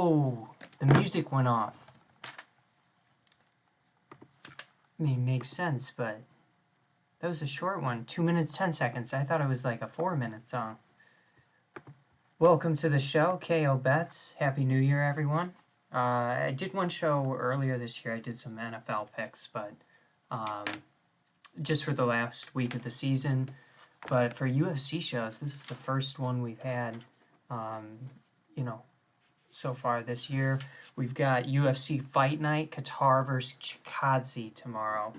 Oh, the music went off. I mean, makes sense, but that was a short one. 2 minutes, 10 seconds. I thought it was like a 4-minute song. Welcome to the show, KO Bets. Happy New Year, everyone. I did one show earlier this year. I did some NFL picks, but just for the last week of the season. But for UFC shows, this is the first one we've had, so far this year. We've got UFC Fight Night, Kattar versus Chikadze tomorrow,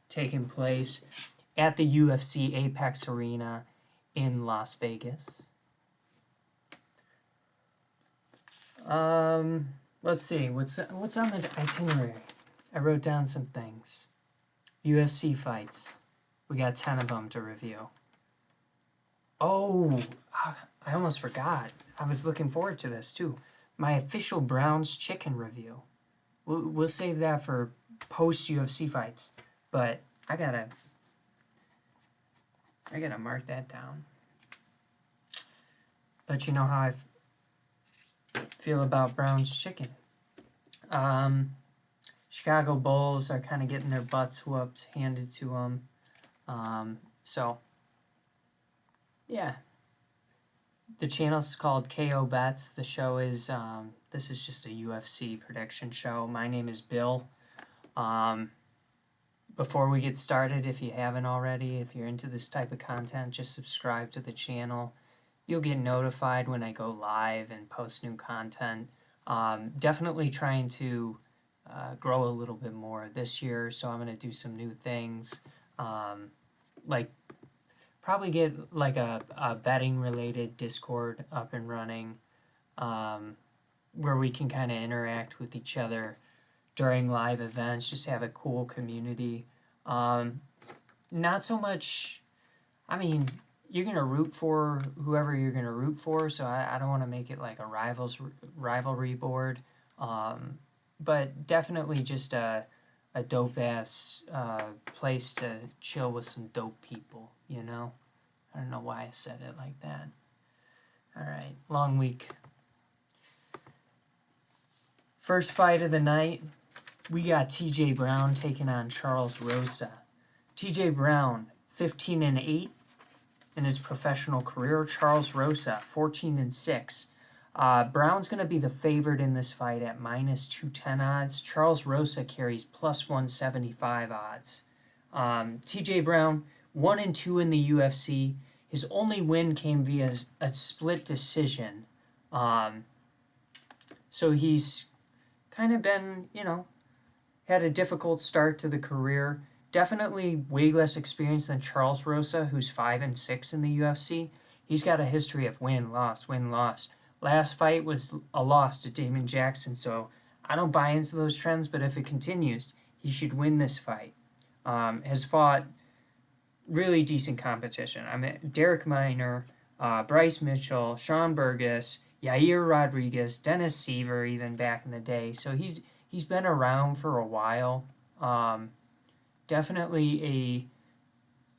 taking place at the UFC Apex Arena in Las Vegas. Let's see, what's on the itinerary? I wrote down some things. UFC fights. We got 10 of them to review. Oh, I almost forgot. I was looking forward to this too. My official Browns chicken review. We'll save that for post-UFC fights. But I gotta mark that down. Let you know how I feel about Browns chicken. Chicago Bulls are kind of getting their butts whooped, handed to them. So, yeah. The channel is called KO Bets. The show is, this is just a UFC prediction show. My name is Bill. Before we get started, if you haven't already, if you're into this type of content, just subscribe to the channel. You'll get notified when I go live and post new content. Definitely trying to grow a little bit more this year, so I'm going to do some new things. Like probably get like a betting related Discord up and running, where we can kind of interact with each other during live events, just have a cool community. Not so much, I mean, you're going to root for whoever you're going to root for, so I don't want to make it like a rivalry board, but definitely just a dope-ass place to chill with some dope people, you know? I don't know why I said it like that. All right, long week. First fight of the night, we got TJ Brown taking on Charles Rosa. TJ Brown, 15-8 in his professional career. Charles Rosa, 14-6. Brown's going to be the favorite in this fight at -210 odds. Charles Rosa carries +175 odds. TJ Brown, 1-2 in the UFC. His only win came via a split decision. So he's kind of been, had a difficult start to the career. Definitely way less experience than Charles Rosa, who's 5-6 in the UFC. He's got a history of win-loss, win-loss. Last fight was a loss to Damon Jackson, so I don't buy into those trends, but if it continues, he should win this fight. Has fought really decent competition. I mean, Derek Minor, Bryce Mitchell, Sean Burgess, Yair Rodriguez, Dennis Seaver, even back in the day. So he's been around for a while. Definitely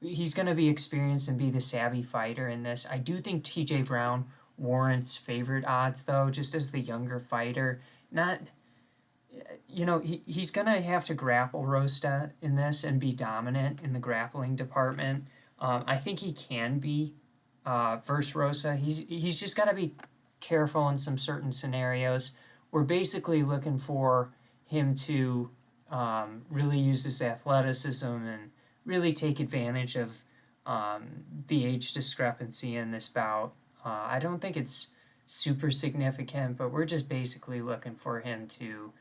he's going to be experienced and be the savvy fighter in this. I do think TJ Brown warrants favorite odds, though, just as the younger fighter. Not, he's going to have to grapple Rosta in this and be dominant in the grappling department. I think he can be versus Rosa. He's just got to be careful in some certain scenarios. We're basically looking for him to really use his athleticism and really take advantage of the age discrepancy in this bout. I don't think it's super significant, but we're just basically looking for him to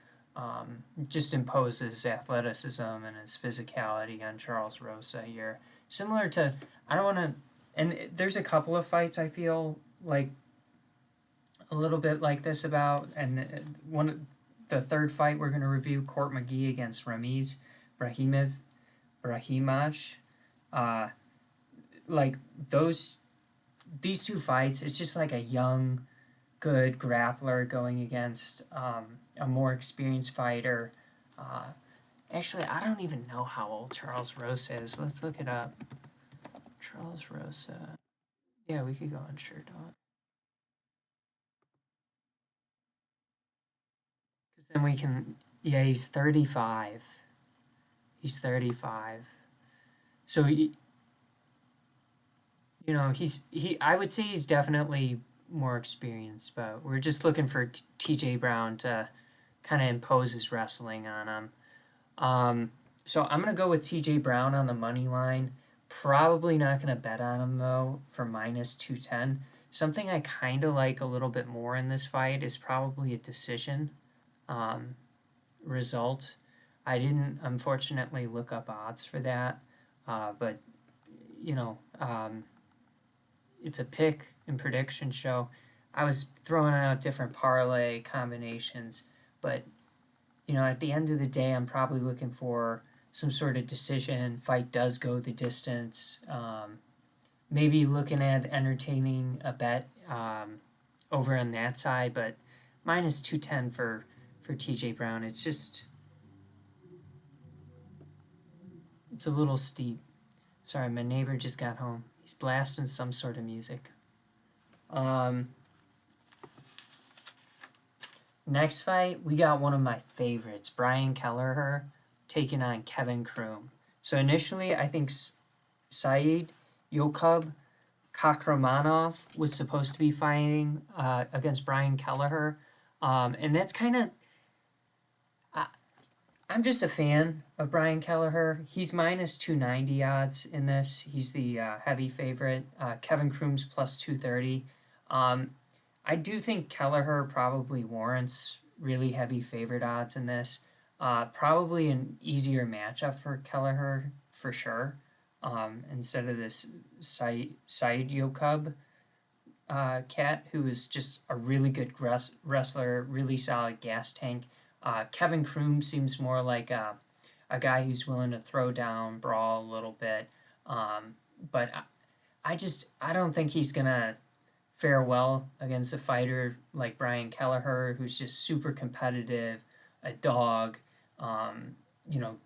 just impose his athleticism and his physicality on Charles Rosa here. Similar to, I don't want to, and there's a couple of fights I feel like a little bit like this about, and the third fight we're going to review, Court McGee against Ramiz Brahimaj. Like these two fights, it's just like a young, good grappler going against a more experienced fighter. Actually, I don't even know how old Charles Rosa is. Let's look it up. Charles Rosa. Yeah, we could go on Sherdog. Then we can, yeah, he's 35. He's 35. So, I would say he's definitely more experienced, but we're just looking for TJ Brown to kind of impose his wrestling on him. So I'm going to go with TJ Brown on the money line. Probably not going to bet on him, though, for minus 210. Something I kind of like a little bit more in this fight is probably a decision um, result. I didn't, unfortunately, look up odds for that, but, you know, it's a pick and prediction show. I was throwing out different parlay combinations, but at the end of the day, I'm probably looking for some sort of decision. Fight does go the distance. Maybe looking at entertaining a bet over on that side, but minus 210 for TJ Brown. It's a little steep. Sorry, my neighbor just got home. He's blasting some sort of music. Next fight, we got one of my favorites, Brian Kelleher taking on Kevin Croom. So initially, I think Said Yokub Kakramanov was supposed to be fighting against Brian Kelleher. And that's kind of, I'm just a fan of Brian Kelleher. He's minus 290 odds in this. He's the heavy favorite. Kevin Croom's plus 230. I do think Kelleher probably warrants really heavy favorite odds in this. Probably an easier matchup for Kelleher for sure. Instead of this Said Yokub cat, who is just a really good wrestler, really solid gas tank. Kevin Croom seems more like a guy who's willing to throw down, brawl a little bit. But I don't think he's going to fare well against a fighter like Brian Kelleher, who's just super competitive, a dog,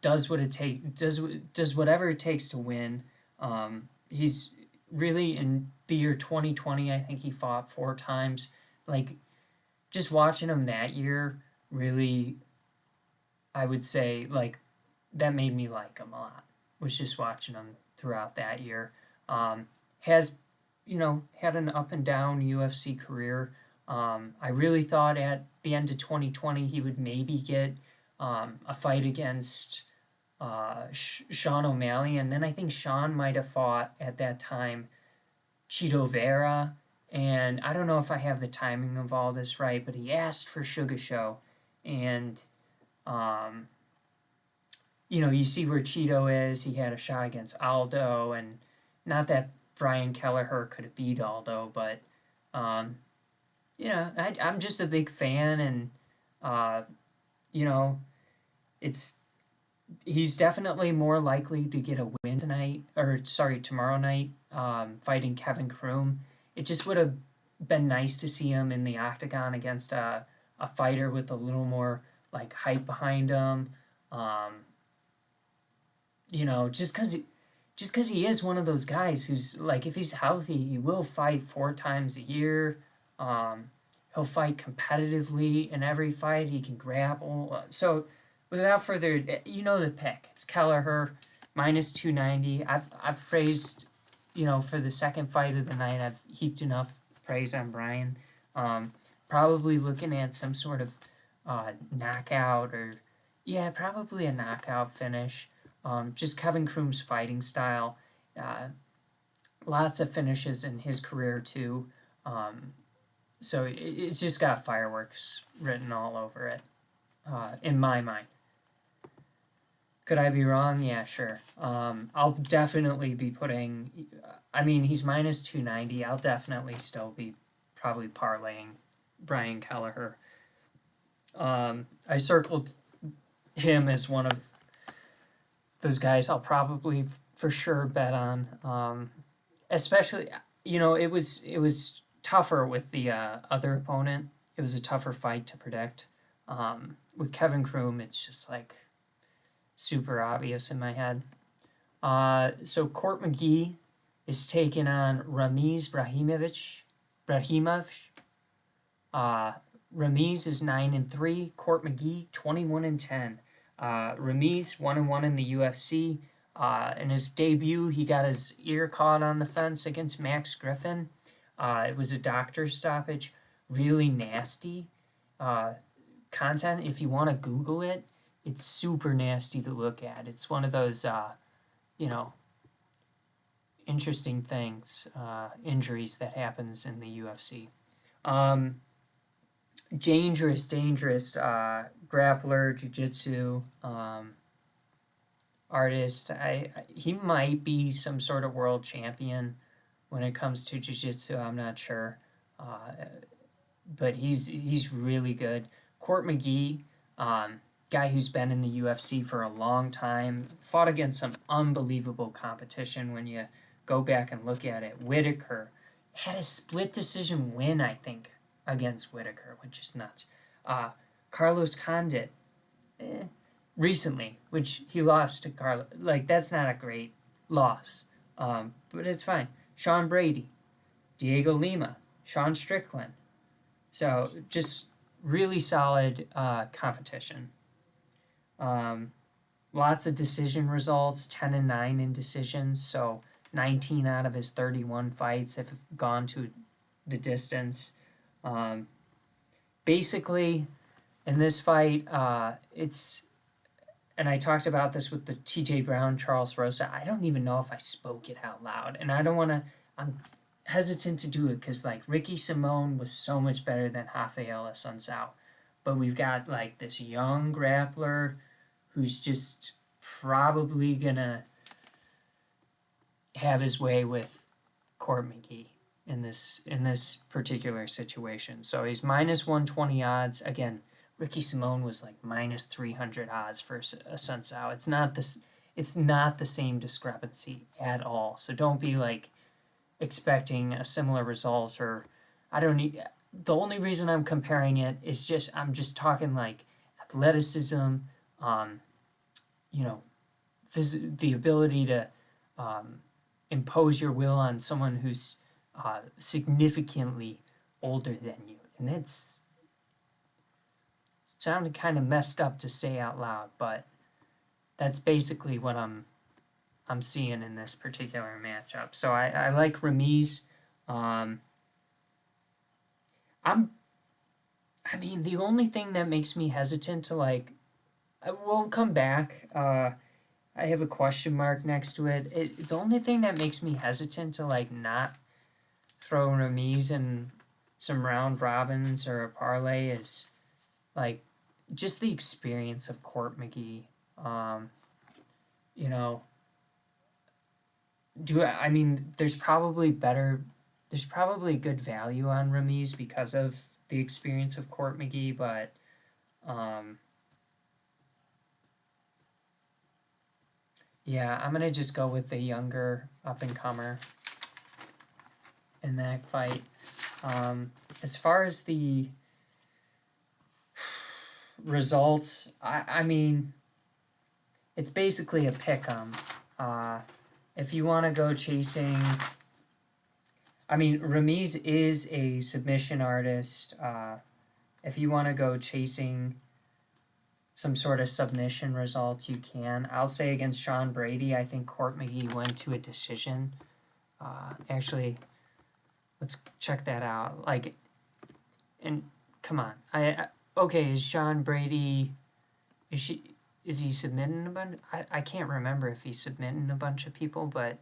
does what it does whatever it takes to win. He's really in the year 2020, I think he fought 4 times. Like, just watching him that year, really, I would say, like, that made me like him a lot, was just watching him throughout that year. Has, had an up and down UFC career. I really thought at the end of 2020 he would maybe get a fight against Sean O'Malley, and then I think Sean might have fought at that time Chito Vera, and I don't know if I have the timing of all this right, but he asked for Sugar Show, and you see where Chito is. He had a shot against Aldo, and not that Brian Kelleher could have beat Aldo, but I'm just a big fan, and it's he's definitely more likely to get a win tomorrow night, fighting Kevin Croom. It just would have been nice to see him in the octagon against a fighter with a little more like hype behind him. Just because he is one of those guys who's like, if he's healthy, he will fight 4 times a year. He'll fight competitively in every fight. He can grapple. So, without further, the pick. It's Kelleher minus 290. I've praised, for the second fight of the night. I've heaped enough praise on Brian. Probably looking at some sort of knockout probably a knockout finish. Just Kevin Croom's fighting style. Lots of finishes in his career too. So it's just got fireworks written all over it, in my mind. Could I be wrong? Yeah, sure. I'll definitely be putting. He's minus 290. I'll definitely still be probably parlaying Brian Kelleher. I circled him as one of those guys I'll probably for sure bet on. Especially, it was tougher with the other opponent. It was a tougher fight to predict. With Kevin Croom, it's just like super obvious in my head. So Court McGee is taking on Ramiz Brahimov. Ramiz is 9-3. Court McGee 21-10. Ramiz 1-1 in the UFC. In his debut, he got his ear caught on the fence against Max Griffin. It was a doctor stoppage. Really nasty content. If you want to Google it, it's super nasty to look at. It's one of those, you know, interesting things, injuries that happens in the UFC. Dangerous grappler, jiu-jitsu artist. He might be some sort of world champion when it comes to jiu-jitsu. I'm not sure, but he's really good. Court McGee, guy who's been in the UFC for a long time, fought against some unbelievable competition when you go back and look at it. Whitaker had a split decision win, I think, against Whitaker, which is nuts. Carlos Condit, recently, which he lost to Carlos. Like, that's not a great loss, but it's fine. Sean Brady, Diego Lima, Sean Strickland. So just really solid competition. Lots of decision results, 10-9 in decisions. So 19 out of his 31 fights have gone to the distance. Basically, in this fight, it's, and I talked about this with the TJ Brown, Charles Rosa. I don't even know if I spoke it out loud, and I don't want to, I'm hesitant to do it because, like, Ricky Simone was so much better than Rafael Assunção. But we've got, like, this young grappler who's just probably gonna have his way with Court McGee in this particular situation. So he's minus 120 odds. Again, Ricky Simone was like minus 300 odds for Assunção. It's not the same discrepancy at all. So don't be like expecting a similar result, or I don't need. The only reason I'm comparing it is just I'm just talking like athleticism, you know, the ability to impose your will on someone who's significantly older than you, and it sounded kind of messed up to say out loud, but that's basically what I'm seeing in this particular matchup. So I like Ramiz. I mean, the only thing that makes me hesitant to, like, we'll come back. I have a question mark next to it. The only thing that makes me hesitant to, like, not throw Ramiz in some round robins or a parlay is, like, just the experience of Court McGee. You know, I mean, there's probably good value on Ramiz because of the experience of Court McGee, but yeah, I'm gonna just go with the younger up-and-comer in that fight. As far as the results, I mean, it's basically a pick-em. If you want to go chasing, I mean, Ramiz is a submission artist. If you want to go chasing some sort of submission results, you can. I'll say against Sean Brady, I think Court McGee went to a decision. Actually, let's check that out. Like, and come on, okay, is Sean Brady, is he submitting a bunch? I can't remember if he's submitting a bunch of people, but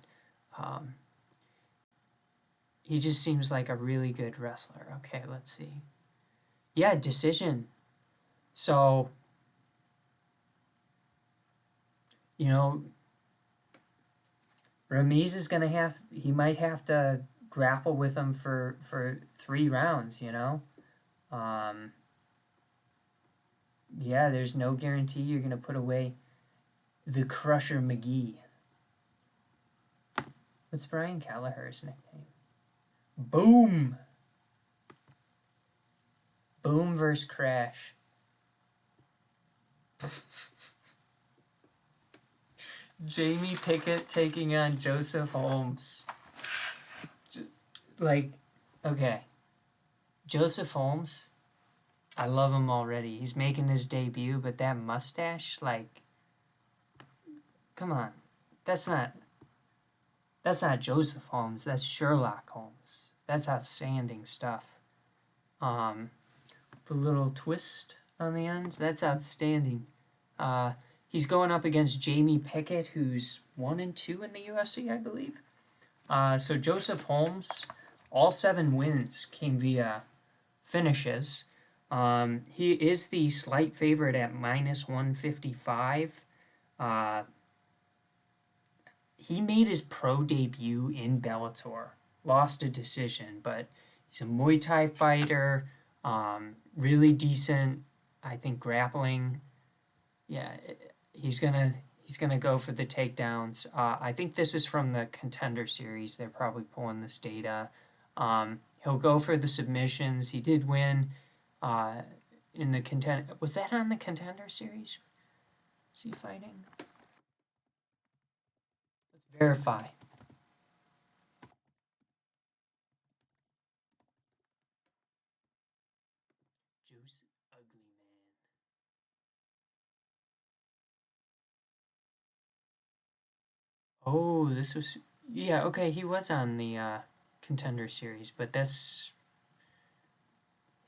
he just seems like a really good wrestler. Okay, let's see. Yeah, decision. So, you know, Ramiz is gonna he might have to grapple with him for 3 rounds, you know? Yeah, there's no guarantee you're gonna put away the Crusher McGee. What's Brian Kelleher's nickname? Boom! Boom versus Crash. Jamie Pickett taking on Joseph Holmes. Like, okay. Joseph Holmes I love him already. He's making his debut, but that mustache, like, come on, that's not that's not Joseph Holmes. That's Sherlock Holmes. That's outstanding stuff. Um, the little twist on the end, that's outstanding. Uh, he's going up against Jamie Pickett, who's 1-2 in the UFC, I believe. So Joseph Holmes, all 7 wins came via finishes. He is the slight favorite at -155. Uh, he made his pro debut in Bellator, lost a decision, but he's a Muay Thai fighter, really decent, I think, grappling. Yeah, he's gonna go for the takedowns. I think this is from the Contender series. They're probably pulling this data. He'll go for the submissions. He did win uh, in the contender. Was that on the Contender series? Is he fighting? Let's verify. Juice Ugly Man. Oh, this was, yeah, okay. He was on the Contender series, but that's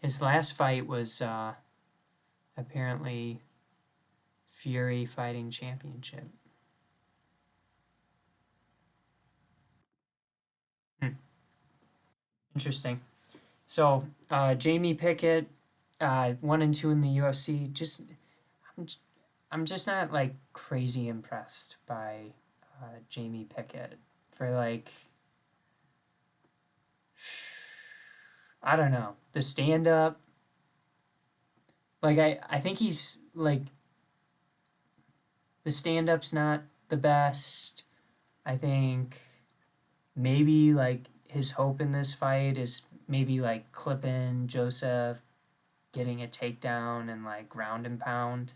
his last fight was apparently Fury Fighting Championship. Hmm. Interesting. So Jamie Pickett, 1-2 in the UFC. I'm, I'm just not like crazy impressed by Jamie Pickett for like, I don't know, the stand up. Like I think he's like, the stand up's not the best. I think maybe like his hope in this fight is maybe like clipping Joseph, getting a takedown and like ground and pound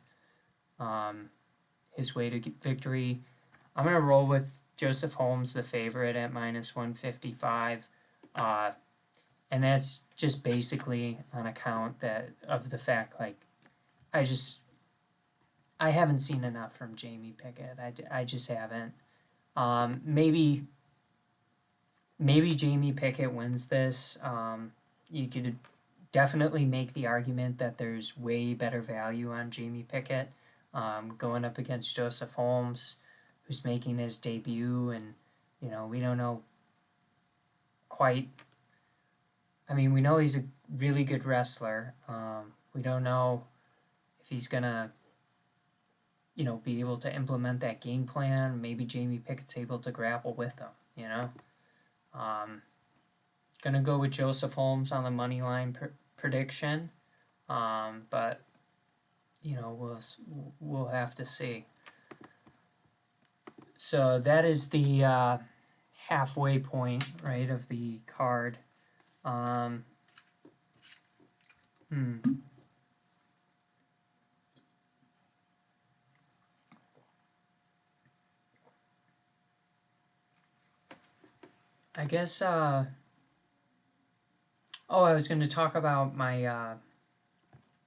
um, his way to get victory. I'm gonna roll with Joseph Holmes, the favorite at -155, uh, and that's just basically on account that of the fact like I just I haven't seen enough from Jamie Pickett. I just haven't. Maybe Jamie Pickett wins this. You could definitely make the argument that there's way better value on Jamie Pickett going up against Joseph Holmes, who's making his debut, and we don't know quite. I mean, we know he's a really good wrestler. We don't know if he's gonna be able to implement that game plan. Maybe Jamie Pickett's able to grapple with him. Um, gonna go with Joseph Holmes on the money line prediction. But we'll have to see. So that is the halfway point, right, of the card. Um, hmm. I guess. I was going to talk about my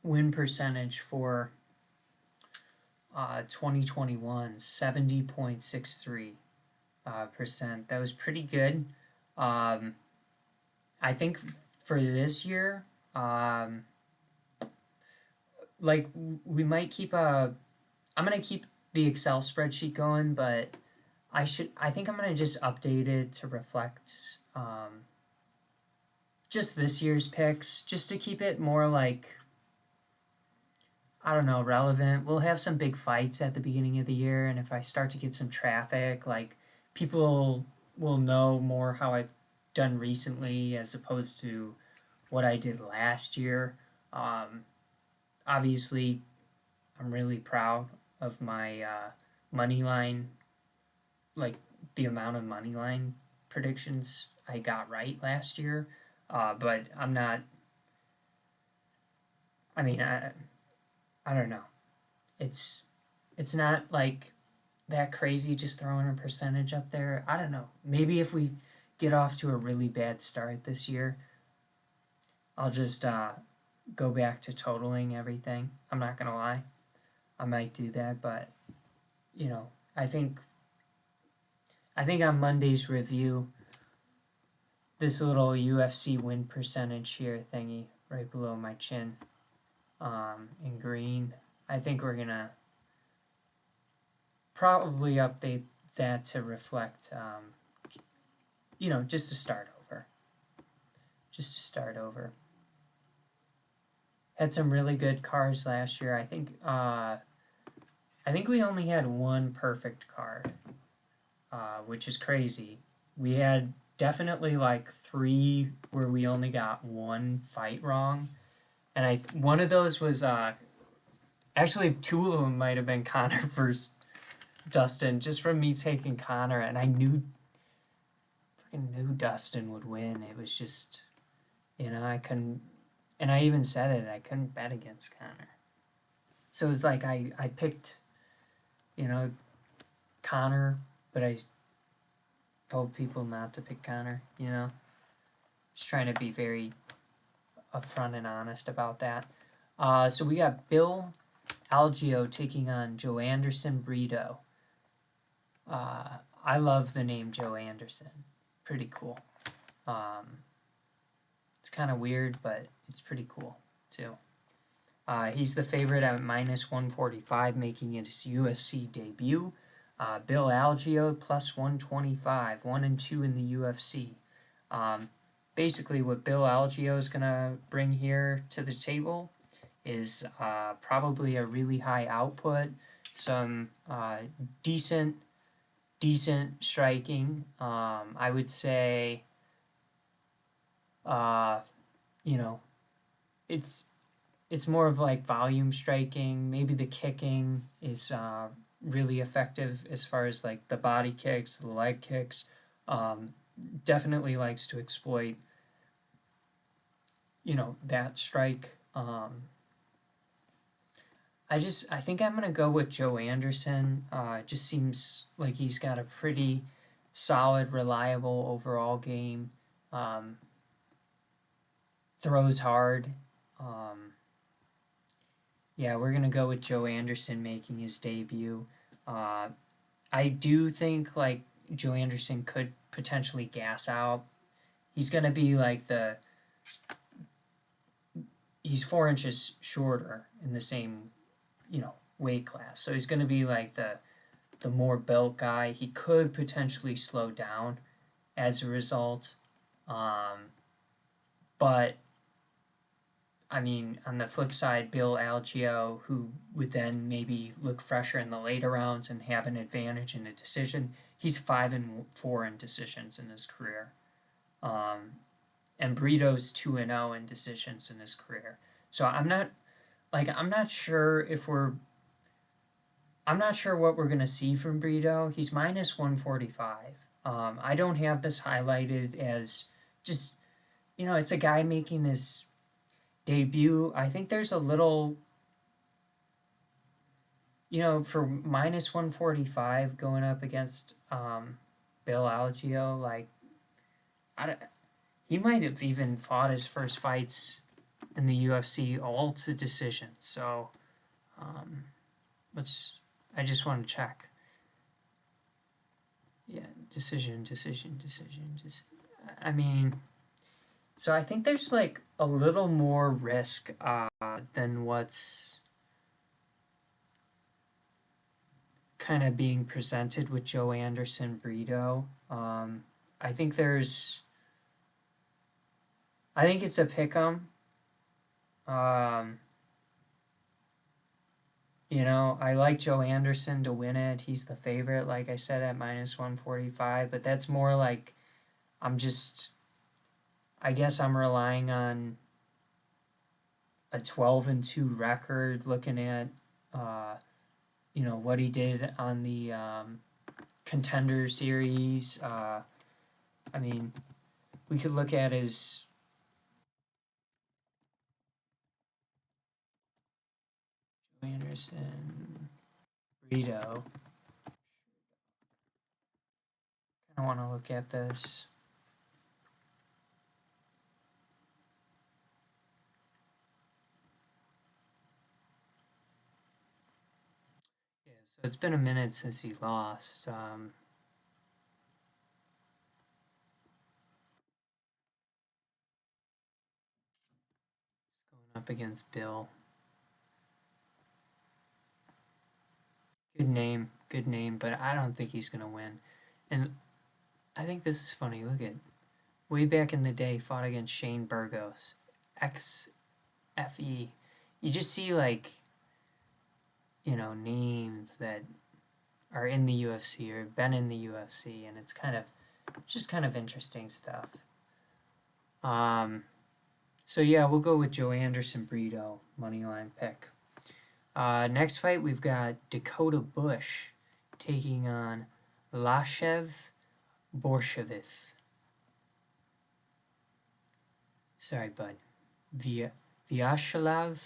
win percentage for 2021, 70.63%. That was pretty good. Um, I think for this year, like we might keep a. I'm gonna keep the Excel spreadsheet going, but I think I'm gonna just update it to reflect just this year's picks, just to keep it more like, I don't know, relevant. We'll have some big fights at the beginning of the year, and if I start to get some traffic, like people will know more how I've done recently as opposed to what I did last year. Um, Obviously, I'm really proud of my money line, like the amount of money line predictions I got right last year. But I'm not. I mean, I don't know. It's it's not like that crazy just throwing a percentage up there. I don't know. Maybe if we get off to a really bad start this year, I'll just go back to totaling everything. I'm not gonna lie. I might do that, but you know, I think on Monday's review, this little UFC win percentage here thingy right below my chin, in green, I think we're gonna probably update that to reflect, just to start over. Just to start over. Had some really good cars last year. I think we only had one perfect card, which is crazy. We had definitely like 3 where we only got one fight wrong, and one of those was actually 2 of them might have been Connor versus Dustin, just from me taking Connor, and I fucking knew Dustin would win. It was just, I couldn't, and I even said it, I couldn't bet against Connor. So it was like I picked, Connor, but I told people not to pick Connor, Just trying to be very upfront and honest about that. So we got Bill Algeo taking on Joe Anderson Brito. I love the name Joe Anderson. Pretty cool. It's kind of weird, but it's pretty cool too. He's the favorite at minus 145, making his UFC debut. Bill Algeo plus 125, 1-2 in the UFC. Basically, what Bill Algeo is gonna bring here to the table is probably a really high output, some decent striking. I would say, it's more of like volume striking. Maybe the kicking is really effective as far as like the body kicks, the leg kicks. Definitely likes to exploit, that strike. I think I'm gonna go with Joe Anderson. It just seems like he's got a pretty solid, reliable overall game. Throws hard. Yeah, we're gonna go with Joe Anderson making his debut. I do think like Joe Anderson could potentially gas out. He's gonna be like he's 4 inches shorter in the same, weight class. So he's gonna be like the more built guy. He could potentially slow down as a result. But I mean, on the flip side, Bill Algeo, who would then maybe look fresher in the later rounds and have an advantage in a decision, he's 5-4 in decisions in his career. And Brito's 2-0 in decisions in his career. So I'm not sure I'm not sure what we're gonna see from Brito. He's minus 145. I don't have this highlighted as just, it's a guy making his debut. I think there's a little, for minus 145 going up against Bill Algeo, like, he might have even fought his first fights in the UFC all to decision. So I just want to check. Yeah, decision. I mean, so I think there's like a little more risk than what's kind of being presented with Joe Anderson Brito. I think it's a pick'em. I like Joe Anderson to win it. He's the favorite, like I said, at minus 145. But that's more like I guess I'm relying on a 12-2 record, looking at, what he did on the Contender Series. I mean, we could look at his Anderson Brito. I want to look at this. So it's been a minute since he lost. He's going up against Bill. Good name, but I don't think he's gonna win. And I think this is funny. Look at way back in the day, fought against Shane Burgos, XFE. You just see like names that are in the UFC or been in the UFC, and it's just kind of interesting stuff. So yeah, we'll go with Joe Anderson Brito moneyline pick. Next fight we've got Dakota Bush taking on Lashev Borshevic. Sorry, bud. Vyacheslav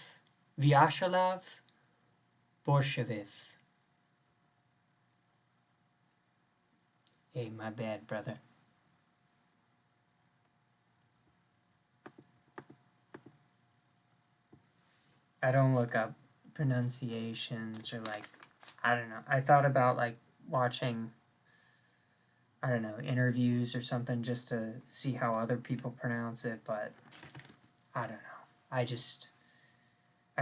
Borshevic. Hey, my bad, brother. I don't look up pronunciations or like, I don't know. I thought about like watching, I don't know, interviews or something just to see how other people pronounce it, but I don't know. I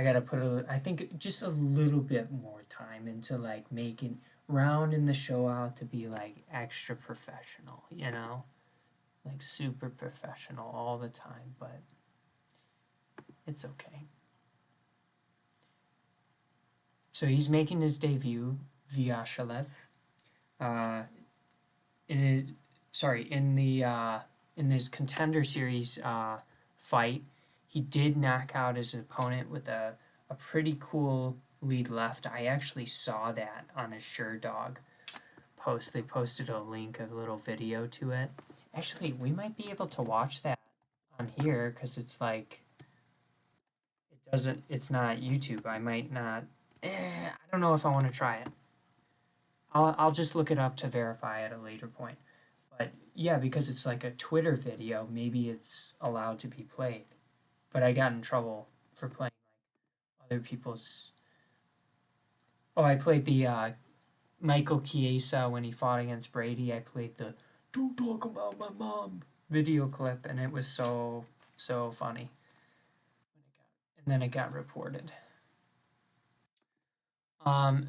gotta I think just a little bit more time into like making, rounding the show out to be like extra professional, Like super professional all the time, but it's okay. So he's making his debut, Vyacheslav. Uh, in this contender series fight, he did knock out his opponent with a pretty cool lead left. I actually saw that on a SureDog post. They posted a link, a little video to it. Actually, we might be able to watch that on here because it's like it's not YouTube. I might not. I don't know if I want to try it. I'll just look it up to verify at a later point. But yeah, because it's like a Twitter video, maybe it's allowed to be played. But I got in trouble for playing like other people's. Oh, I played the Michael Chiesa when he fought against Brady. I played the "Don't talk about my mom" video clip, and it was so funny. And then it got reported.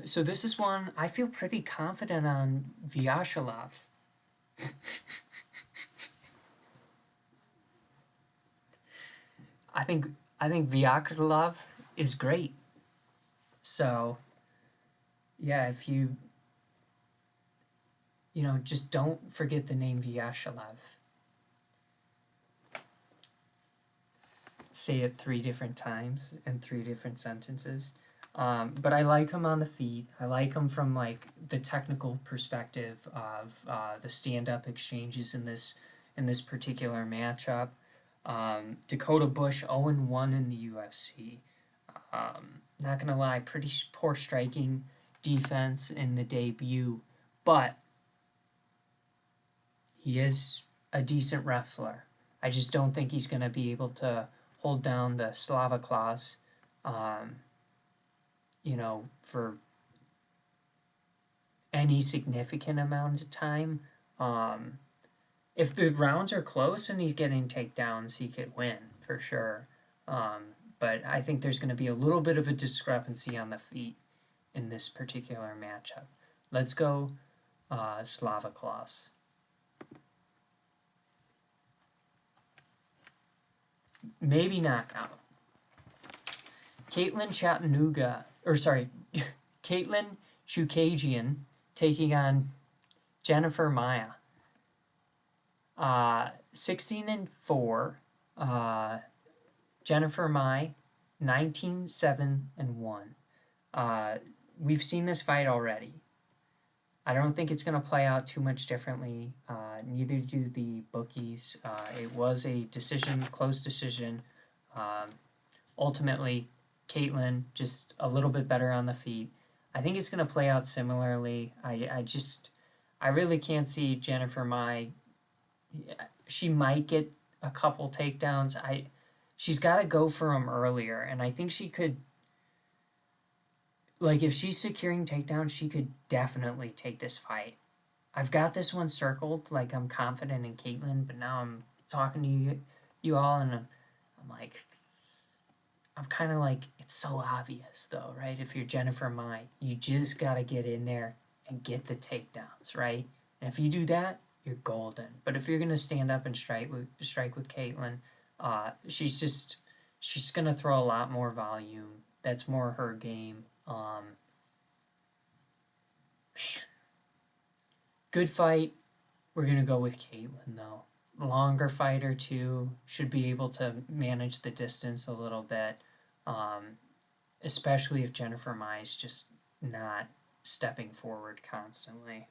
So this is one I feel pretty confident on Vyacheslav. I think I think Vyacheslav is great. So yeah, if just don't forget the name Vyacheslav. Say it 3 different times in 3 different sentences. But I like him on the feet. I like him from like the technical perspective of the stand-up exchanges in this particular matchup. Dakota Bush 0-1 in the UFC. Not gonna lie, pretty poor striking defense in the debut, but he is a decent wrestler. I just don't think he's gonna be able to hold down the Slava clause, for any significant amount of time. If the rounds are close and he's getting takedowns, he could win for sure. But I think there's going to be a little bit of a discrepancy on the feet in this particular matchup. Let's go Slava clause. Maybe knockout. Caitlin Chukadze taking on Jennifer Maia. 16-4. Jennifer Maia, 19-7-1. We've seen this fight already. I don't think it's going to play out too much differently. Neither do the bookies. It was a close decision. Ultimately, Caitlin just a little bit better on the feet. I think it's going to play out similarly. I really can't see Jennifer Maia. She might get a couple takedowns. She's got to go for them earlier, and I think she could like if she's securing takedown, she could definitely take this fight. I've got this one circled, like I'm confident in Caitlyn, but now I'm talking to you all, and I'm like, I'm kind of like, it's so obvious though, right? If you're Jennifer Mai, you just got to get in there and get the takedowns, right? And if you do that, you're golden. But if you're gonna stand up and strike with Caitlyn, she's gonna throw a lot more volume. That's more her game. Good fight. We're gonna go with Caitlyn though. Longer fighter too, should be able to manage the distance a little bit. Um, Especially if Jennifer Mai's just not stepping forward constantly.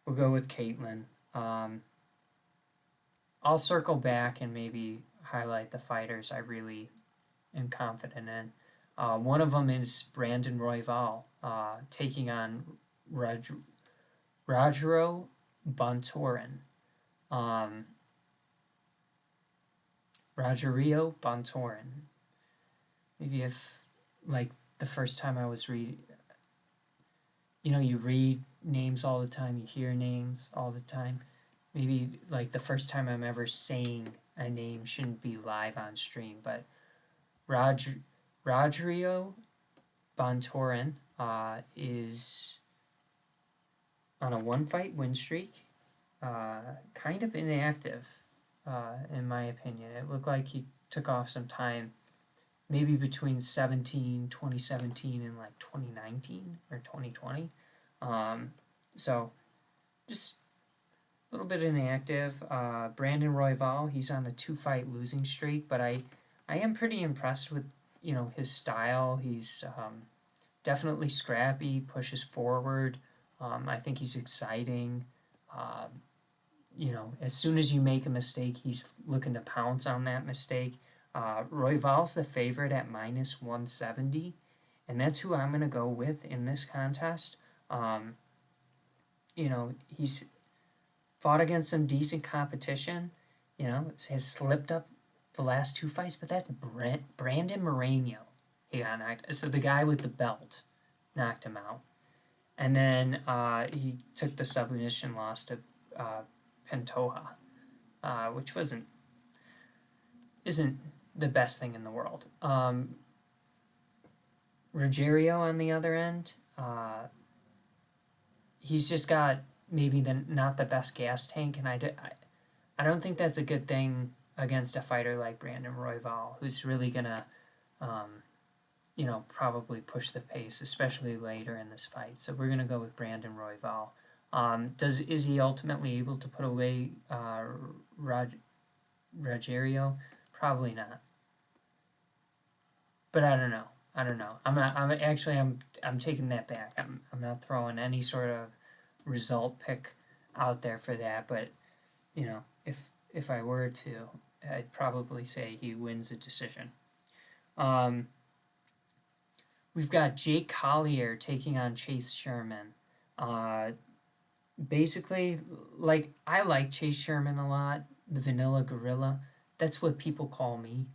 We'll go with Caitlyn. Um, I'll circle back and maybe highlight the fighters I really am confident in. One of them is Brandon Royval, taking on Rogero Bontorin. Um, Rogerio Bontorin. Maybe if, like, the first time I was reading, you read names all the time, you hear names all the time. Maybe like the first time I'm ever saying a name shouldn't be live on stream, but Rodrigo Bontorin is on a one fight win streak, kind of inactive, in my opinion. It looked like he took off some time, maybe between 2017 and like 2019 or 2020. So just a little bit inactive. Brandon Royval, he's on a 2 fight losing streak, but I am pretty impressed with his style. He's definitely scrappy, pushes forward. I think he's exciting. Um, as soon as you make a mistake, he's looking to pounce on that mistake. Royval's the favorite at -170, and that's who I'm going to go with in this contest. Um, he's fought against some decent competition, has slipped up the last 2 fights, but that's Brandon Moreno. He got knocked. So the guy with the belt knocked him out. And then he took the submission loss to Pantoja, which isn't the best thing in the world. Ruggiero on the other end, he's just got maybe not the best gas tank, and I don't think that's a good thing against a fighter like Brandon Royval, who's really gonna, probably push the pace, especially later in this fight. So we're gonna go with Brandon Royval. Is he ultimately able to put away Ruggiero? Probably not. But I don't know. I'm not. I'm taking that back. I'm not throwing any sort of result pick out there for that. But if I were to, I'd probably say he wins a decision. We've got Jake Collier taking on Chase Sherman. Basically, like, I like Chase Sherman a lot. The Vanilla Gorilla. That's what people call me.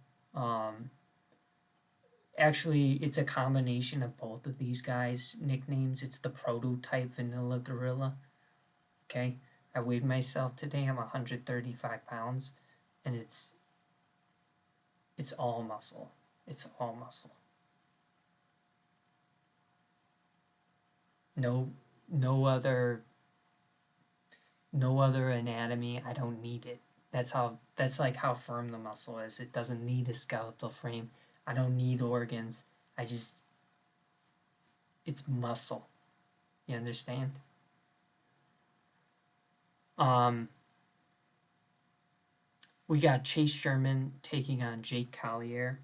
Actually, it's a combination of both of these guys' nicknames. It's the prototype Vanilla Gorilla. Okay? I weighed myself today. I'm 135 pounds. And it's all muscle. It's all muscle. No other anatomy. I don't need it. That's like how firm the muscle is. It doesn't need a skeletal frame. I don't need organs. It's muscle. You understand? We got Chase Sherman taking on Jake Collier.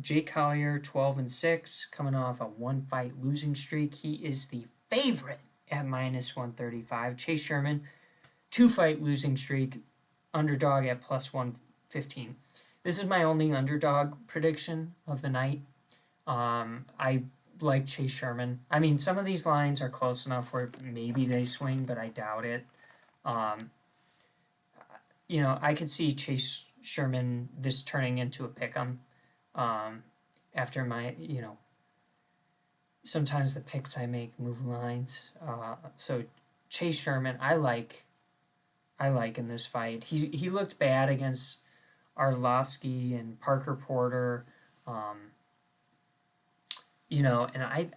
Jake Collier, 12-6, coming off a 1 fight losing streak. He is the favorite at -135. Chase Sherman, 2 fight losing streak, underdog at +115. This is my only underdog prediction of the night. I like Chase Sherman. I mean, some of these lines are close enough where maybe they swing, but I doubt it. I could see Chase Sherman this turning into a pick'em. after my, sometimes the picks I make move lines. So Chase Sherman, I like in this fight. He looked bad against Arlovsky and Parker Porter. Um, and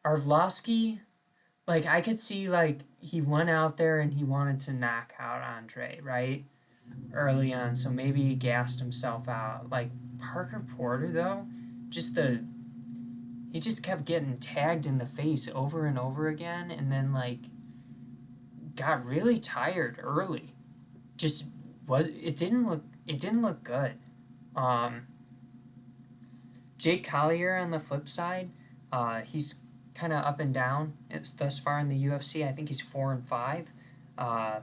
Arlovsky, like I could see like he went out there and he wanted to knock out Andre, right? Early on, so maybe he gassed himself out. Like Parker Porter though, just the he just kept getting tagged in the face over and over again, and then like got really tired early. Just what it didn't look good. Um, Jake Collier on the flip side, he's kind of up and down. It's thus far in the UFC. I think he's 4-5. Uh,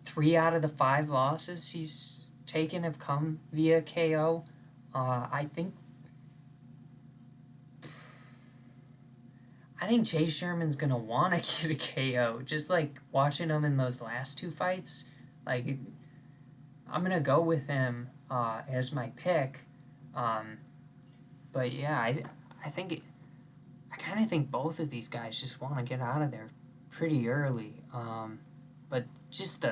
3 out of the 5 losses he's taken have come via KO. I think Chase Sherman's gonna want to get a KO. Just like watching him in those last 2 fights, like I'm gonna go with him as my pick. Um, but yeah, I kind of think both of these guys just want to get out of there pretty early. But just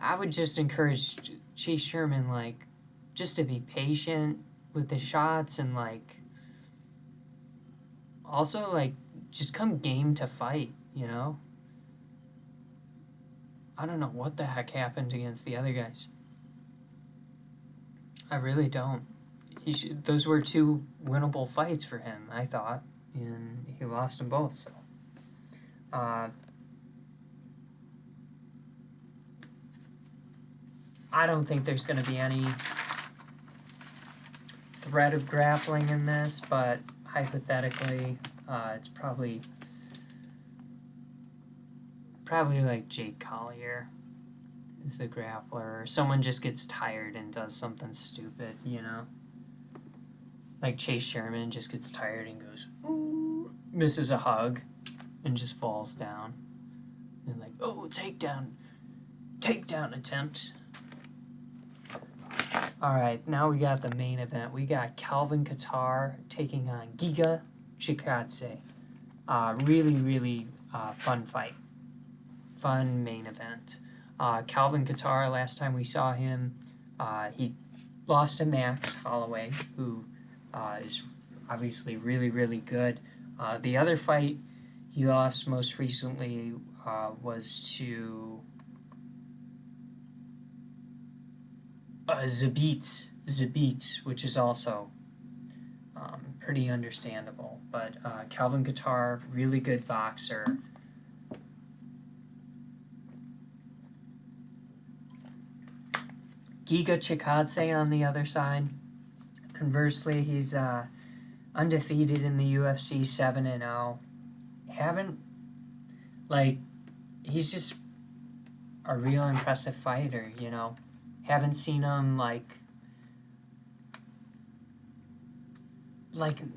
I would just encourage Chase Sherman like just to be patient with the shots and like also like just come game to fight. I don't know what the heck happened against the other guys. I really don't. Those were 2 winnable fights for him, I thought, and he lost them both. So, I don't think there's going to be any threat of grappling in this, but hypothetically, it's probably like Jake Collier is the grappler, or someone just gets tired and does something stupid, Like Chase Sherman just gets tired and goes, ooh, misses a hug, and just falls down. And like, oh, takedown attempt. Alright, now we got the main event. We got Calvin Kattar taking on Giga Chikadze. Really, really fun fight. Fun main event. Calvin Kattar, last time we saw him, he lost to Max Holloway, who is obviously really, really good. The other fight he lost most recently was to Zabit, which is also pretty understandable. But Calvin Kattar, really good boxer. Giga Chikadze on the other side. Conversely, he's undefeated in the UFC, 7-0. He's just a real impressive fighter, Haven't seen him like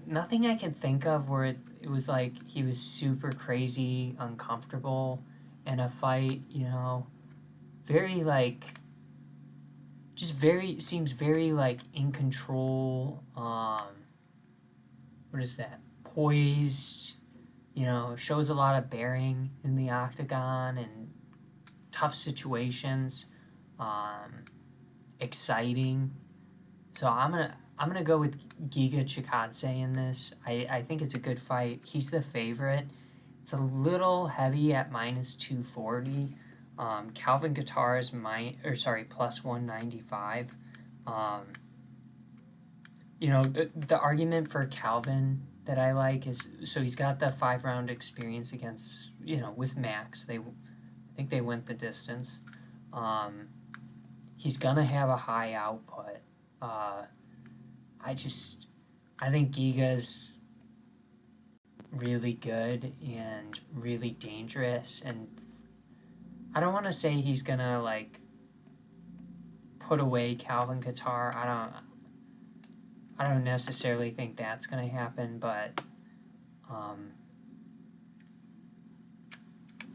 nothing I can think of where it was like he was super crazy uncomfortable in a fight, very like just very seems very like in control. What is that? Poised, shows a lot of bearing in the octagon and tough situations. Exciting. So I'm gonna go with Giga Chikadze in this. I think it's a good fight. He's the favorite. It's a little heavy at -240. Calvin Kattar is plus 195. The argument for Calvin that I like is so he's got the 5-round experience against with Max. I think they went the distance. He's gonna have a high output. I think Giga's really good and really dangerous, and I don't want to say he's gonna like put away Calvin Kattar. I don't necessarily think that's gonna happen, but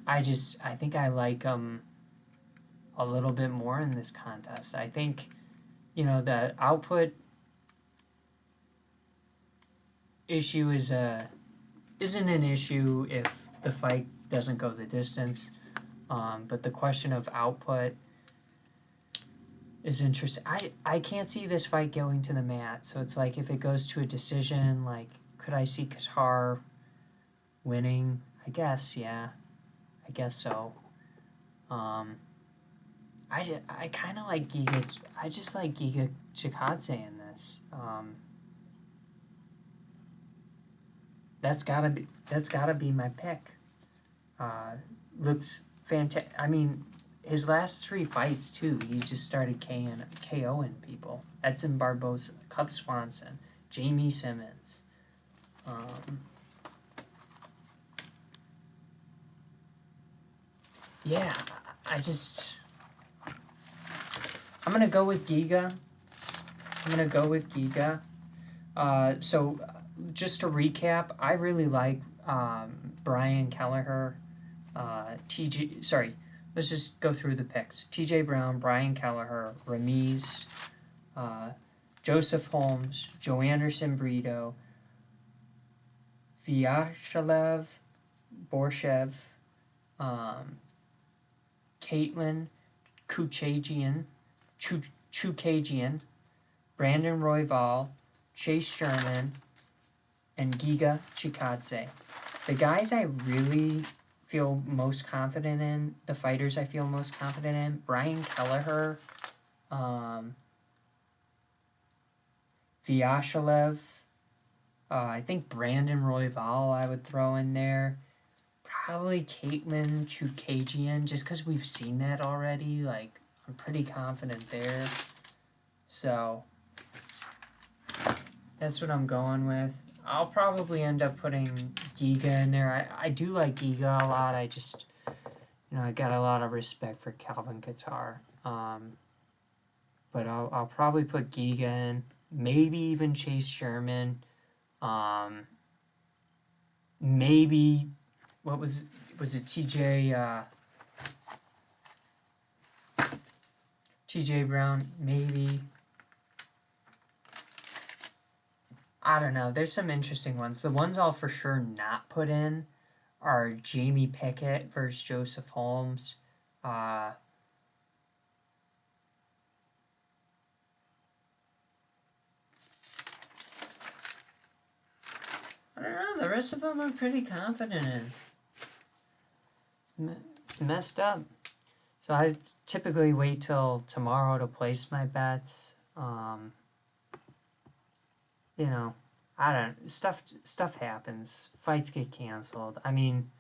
I think I like him a little bit more in this contest. I think the output issue isn't an issue if the fight doesn't go the distance. But the question of output is interesting. I can't see this fight going to the mat, so it's like if it goes to a decision, like could I see Kattar winning? I guess, yeah. I guess so. Um, I kind of like Giga. I just like Giga Chikadze in this. That's gotta be my pick. Uh, Looks fantastic. I mean, his last three fights too. He just started KOing people. Edson Barbosa, Cub Swanson, Jamie Simmons. Um, yeah, I just I'm gonna go with Giga. I'm gonna go with Giga. So just to recap, I really like Brian Kelleher, TJ. Sorry, let's just go through the picks. TJ Brown, Brian Kelleher, Ramiz, uh, Joseph Holmes, Joe Anderson Brito, Vyacheslav Borshev, um, Caitlin Chukagian, Brandon Royval, Chase Sherman, and Giga Chikadze. The guys I really feel most confident in, the fighters I feel most confident in, Brian Kelleher, um, Vyacheslav, I think Brandon Royval I would throw in there. Probably Caitlin Chukagian, just because we've seen that already. Like, I'm pretty confident there. So, that's what I'm going with. I'll probably end up putting Giga in there. I do like Giga a lot. I just, I got a lot of respect for Calvin Kattar. But I'll probably put Giga in. Maybe even Chase Sherman. Maybe, what was it TJ Brown? Maybe. I don't know. There's some interesting ones. The ones I'll for sure not put in are Jamie Pickett versus Joseph Holmes. I don't know. The rest of them I'm pretty confident in. It's messed up. So I typically wait till tomorrow to place my bets. I don't. Stuff happens. Fights get canceled. I mean,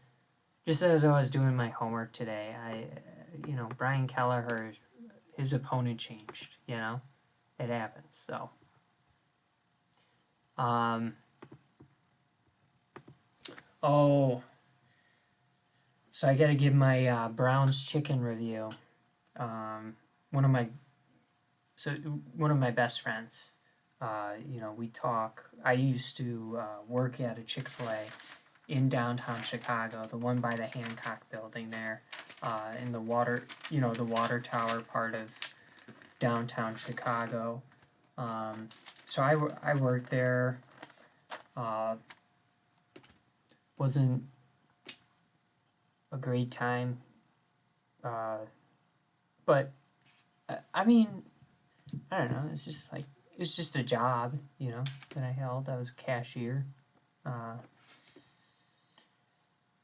just as I was doing my homework today, Brian Kelleher, his opponent changed. It happens. So, oh, so I got to give my Brown's chicken review. One of my best friends. We talk. I used to work at a Chick-fil-A in downtown Chicago, the one by the Hancock building there, in the water tower part of downtown Chicago. So I worked there. Wasn't a great time, but I mean, I don't know. It's just a job, that I held. I was a cashier.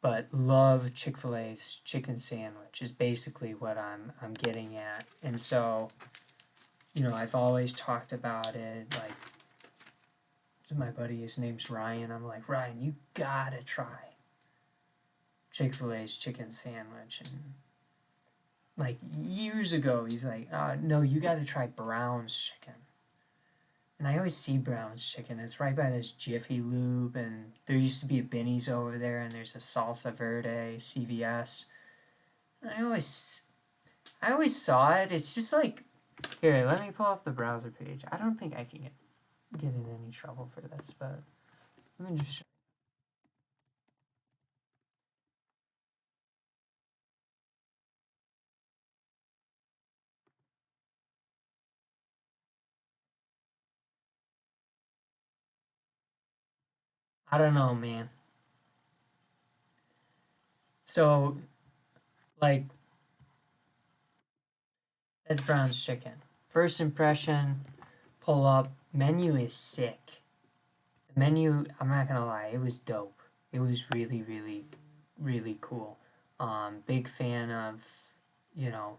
But love Chick-fil-A's chicken sandwich is basically what I'm getting at. And so, I've always talked about it, like, to my buddy, his name's Ryan. I'm like, Ryan, you gotta try Chick-fil-A's chicken sandwich. And like years ago, he's like, no, you gotta try Brown's chicken. And I always see Brown's chicken. It's right by this Jiffy Lube, and there used to be a Benny's over there, and there's a Salsa Verde, CVS. And I always saw it. It's just like, here, let me pull up the browser page. I don't think I can get in any trouble for this, but let me just I don't know, man. So, like, that's Brown's Chicken. First impression, pull up. Menu is sick. The menu, I'm not gonna lie, it was dope. It was really, really, really cool. Big fan of, you know,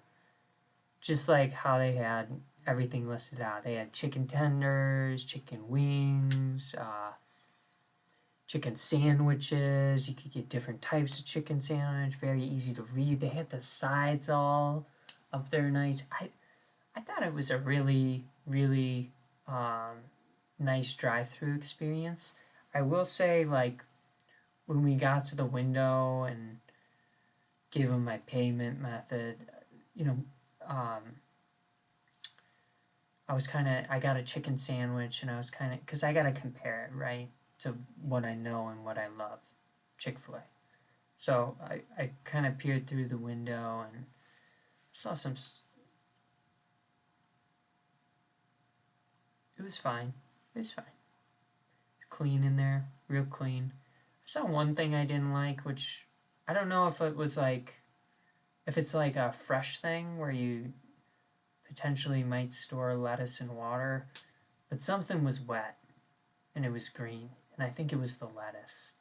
just like how they had everything listed out. They had chicken tenders, chicken wings, chicken sandwiches. You could get different types of chicken sandwich, very easy to read. They had the sides all up there nice. I thought it was a really, really nice drive-through experience. I will say, like, when we got to the window and gave them my payment method, you know, um, I got a chicken sandwich and I was kind of, because I got to compare it, right, to what I know and what I love, Chick-fil-A. So I kind of peered through the window and saw some, it was fine. It was fine. Clean in there, real clean. I saw one thing I didn't like, which I don't know if it was like, if it's like a fresh thing where you potentially might store lettuce in water, but something was wet and it was green, and I think it was the lettuce,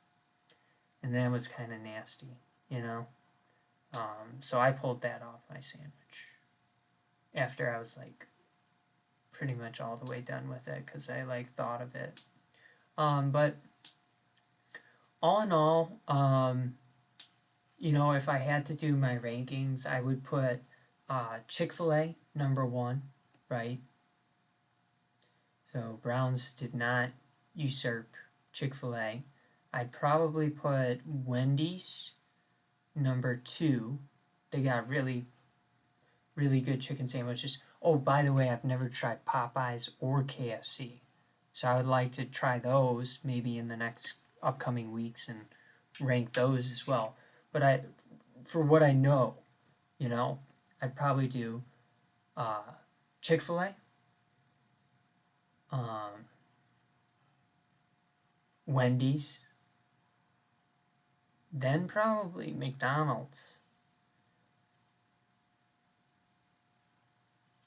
and that was kind of nasty, you know. So I pulled that off my sandwich after I was like pretty much all the way done with it because I like thought of it. But all in all, you know, if I had to do my rankings, I would put Chick-fil-A number one, right? So Browns did not usurp Chick-fil-A. I'd probably put Wendy's number two. They got really, really good chicken sandwiches. Oh, by the way, I've never tried Popeyes or KFC. So I would like to try those maybe in the next upcoming weeks and rank those as well. But for what I know, you know, I'd probably do uh, Chick-fil-A, um, Wendy's, then probably McDonald's,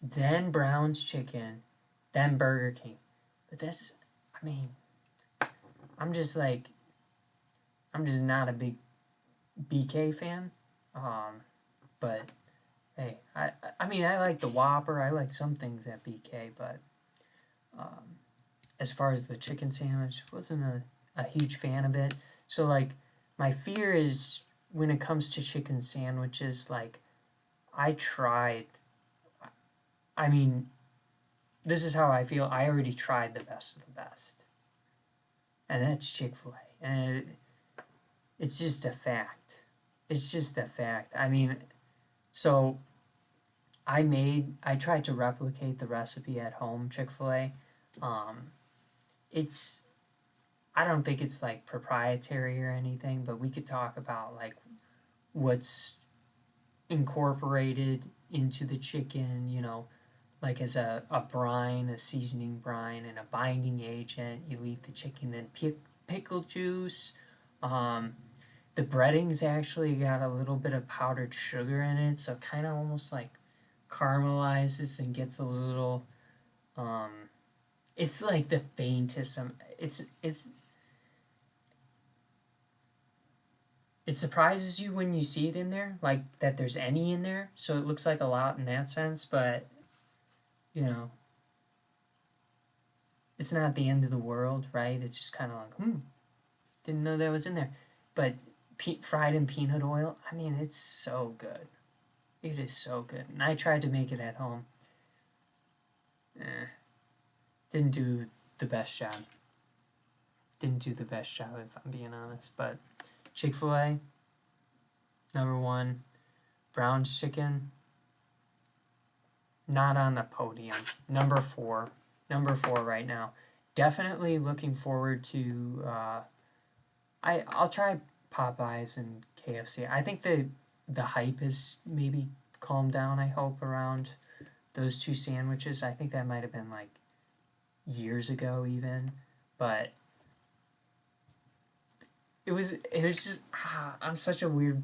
then Brown's Chicken, then Burger King. But that's, I mean, I'm just like, I'm just not a big BK fan. Um, but hey, I mean, I like the Whopper. I like some things at BK, but um, as far as the chicken sandwich, wasn't a huge fan of it. So like, my fear is when it comes to chicken sandwiches, like I tried. I mean, this is how I feel. I already tried the best of the best, and that's Chick-fil-A, and it's just a fact. It's just a fact. I mean, so I tried to replicate the recipe at home, Chick-fil-A. Um, it's I don't think it's like proprietary or anything, but we could talk about like what's incorporated into the chicken, you know, like as a brine, a seasoning brine, and a binding agent. You leave the chicken in pickle juice. Um, the breading's actually got a little bit of powdered sugar in it, so kind of almost like caramelizes and gets a little. Um, it's like the faintest. It surprises you when you see it in there, like that there's any in there. So it looks like a lot in that sense, but you know, it's not the end of the world, right? It's just kind of like, didn't know that was in there. But fried in peanut oil, I mean, it's so good. It is so good. And I tried to make it at home. Eh, didn't do the best job. Didn't do the best job, if I'm being honest. But Chick-fil-A, number one. Brown's Chicken, not on the podium. Number four. Number four right now. Definitely looking forward to. I'll try Popeyes and KFC. I think the hype has maybe calmed down. I hope around those two sandwiches. I think that might have been like years ago even, but it was just I'm such a weird.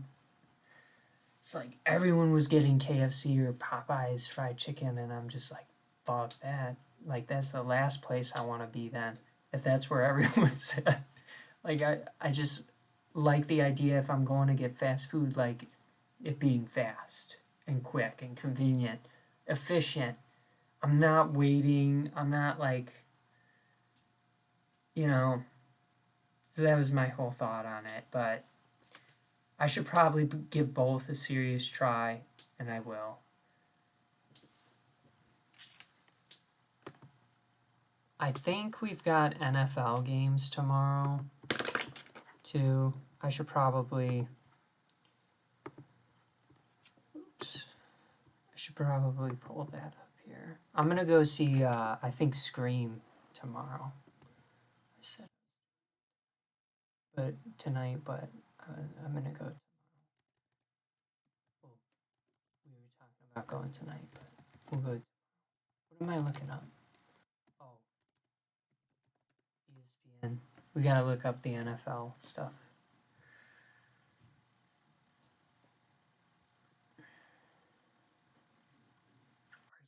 It's like everyone was getting KFC or Popeyes fried chicken, and I'm just like, fuck that. Like that's the last place I want to be then. If that's where everyone's at. Like I just like the idea if I'm going to get fast food, like it being fast and quick and convenient, efficient. I'm not waiting. I'm not like, you know. So that was my whole thought on it. But I should probably give both a serious try, and I will. I think we've got NFL games tomorrow, too. I should probably. Oops. I should probably pull that up here. I'm gonna go see, I think, Scream tomorrow. I said, but tonight, but I'm gonna go. Well, we were talking about going tonight, but we'll go. What am I looking up? Oh, ESPN. We gotta look up the NFL stuff. Are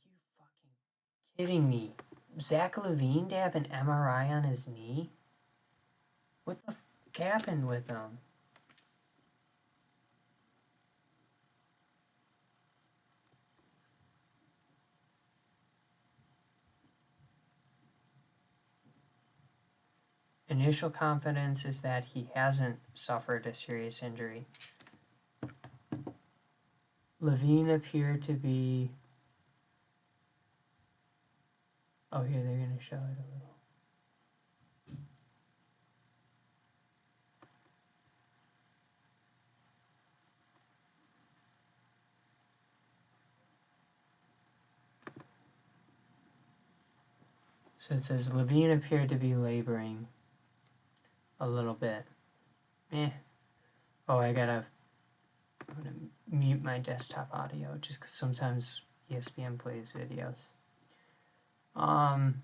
you fucking kidding me? Zach Levine to have an MRI on his knee? What the fuck happened with him? Initial confidence is that he hasn't suffered a serious injury. Levine appeared to be. Oh, here they're going to show it a little. So it says Levine appeared to be laboring a little bit. Oh, I'm gonna mute my desktop audio just because sometimes ESPN plays videos. Damn.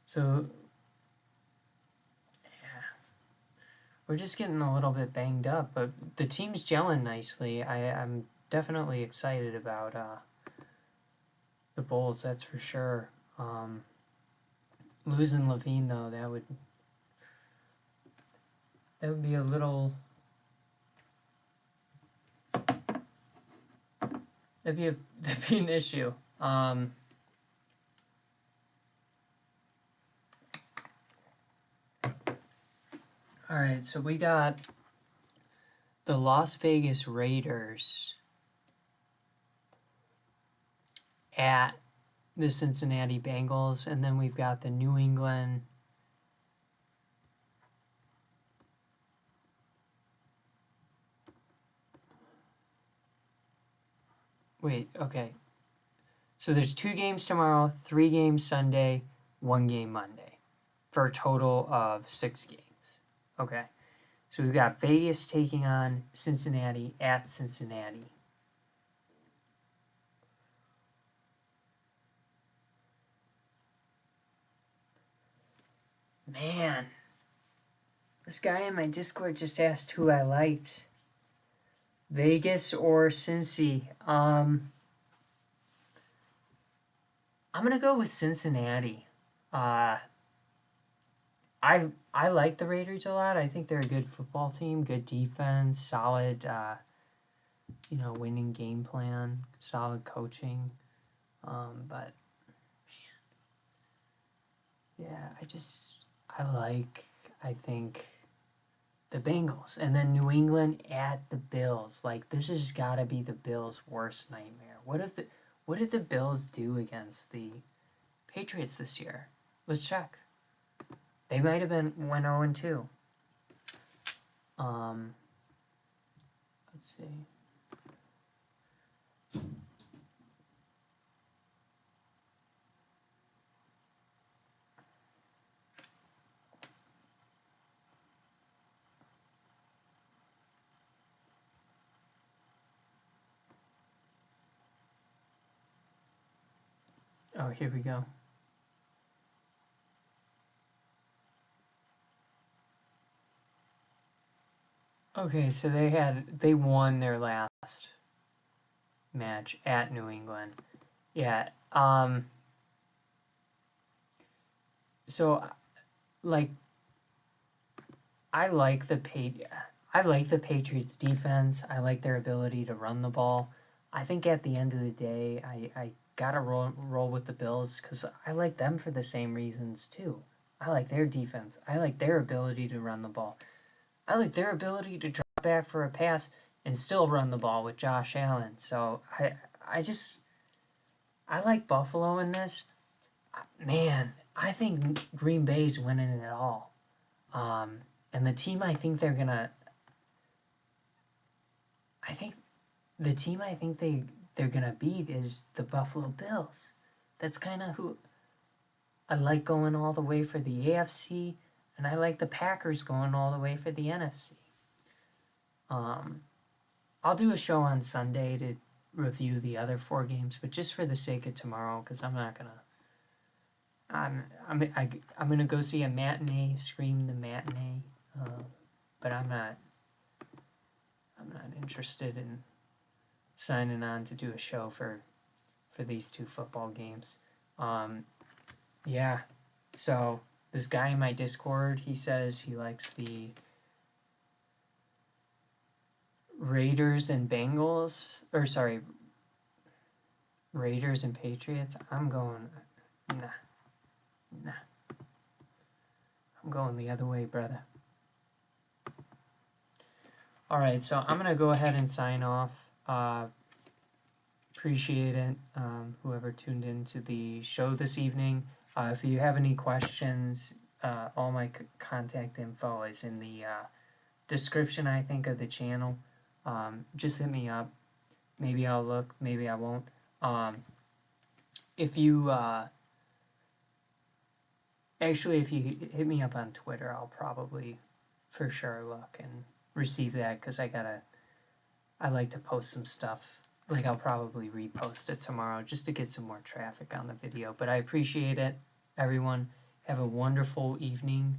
So, yeah, we're just getting a little bit banged up, but the team's gelling nicely. I'm definitely excited about the Bulls, that's for sure. Losing Levine though, that would be a little. That'd be an issue. All right, so we got the Las Vegas Raiders at the Cincinnati Bengals, and then we've got the New England. Wait, okay. So there's 2 games tomorrow, 3 games Sunday, 1 game Monday, for a total of 6 games. Okay. So we've got Vegas taking on Cincinnati at Cincinnati. Man, this guy in my Discord just asked who I liked. Vegas or Cincy? I'm gonna go with Cincinnati. I like the Raiders a lot. I think they're a good football team, good defense, solid, winning game plan, solid coaching. But yeah, I think the Bengals, and then New England at the Bills. Like this has got to be the Bills' worst nightmare. What did the Bills do against the Patriots this year? Let's check. They might have went 0-2. Let's see. Oh, here we go. Okay, so they won their last match at New England. Yeah. So like I like the Patriots defense. I like their ability to run the ball. I think at the end of the day, I gotta roll with the Bills because I like them for the same reasons too. I like their defense. I like their ability to run the ball. I like their ability to drop back for a pass and still run the ball with Josh Allen. So I just I like Buffalo in this. Man, I think Green Bay's winning it all. And the team I think the team I think they're gonna beat is the Buffalo Bills. That's kind of who I like going all the way for the AFC, and I like the Packers going all the way for the NFC. Um, I'll do a show on Sunday to review the other 4 games, but just for the sake of tomorrow, because I'm not gonna. I'm gonna go see a matinee, Scream the matinee, but I'm not interested in signing on to do a show for these 2 football games. Yeah, so this guy in my Discord, he says he likes the Raiders and Bengals, or sorry, Raiders and Patriots. I'm going, nah, I'm going the other way, brother. All right, so I'm gonna go ahead and sign off. Appreciate it, whoever tuned into the show this evening. If you have any questions, all my contact info is in the description, I think, of the channel. Just hit me up. Maybe I'll look, maybe I won't. If you if you hit me up on Twitter, I'll probably for sure look and receive that because I like to post some stuff. Like I'll probably repost it tomorrow just to get some more traffic on the video. But I appreciate it, everyone. Have a wonderful evening.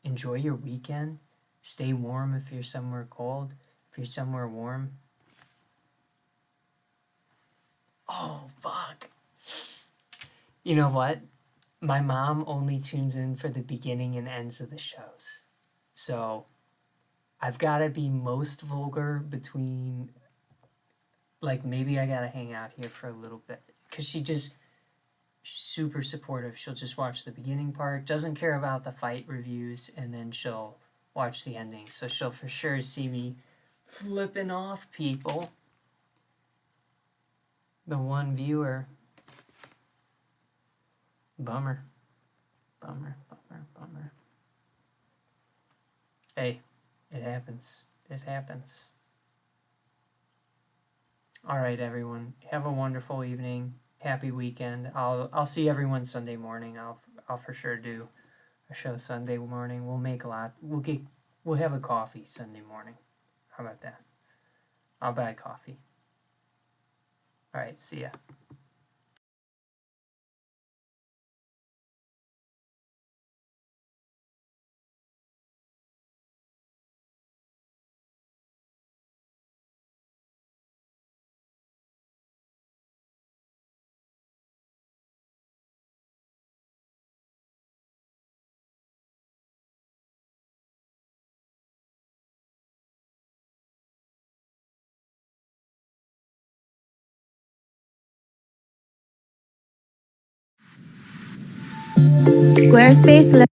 Enjoy your weekend. Stay warm if you're somewhere cold. If you're somewhere warm. Oh, fuck. You know what? My mom only tunes in for the beginning and ends of the shows. So I've got to be most vulgar between, like, maybe I got to hang out here for a little bit. Because she just, super supportive. She'll just watch the beginning part, doesn't care about the fight reviews, and then she'll watch the ending. So she'll for sure see me flipping off people. The one viewer. Bummer. Bummer. Hey, it happens. It happens. All right, everyone. Have a wonderful evening. Happy weekend. I'll see everyone Sunday morning. I'll for sure do a show Sunday morning. We'll make a lot. We'll have a coffee Sunday morning. How about that? I'll buy coffee. All right. See ya. Squarespace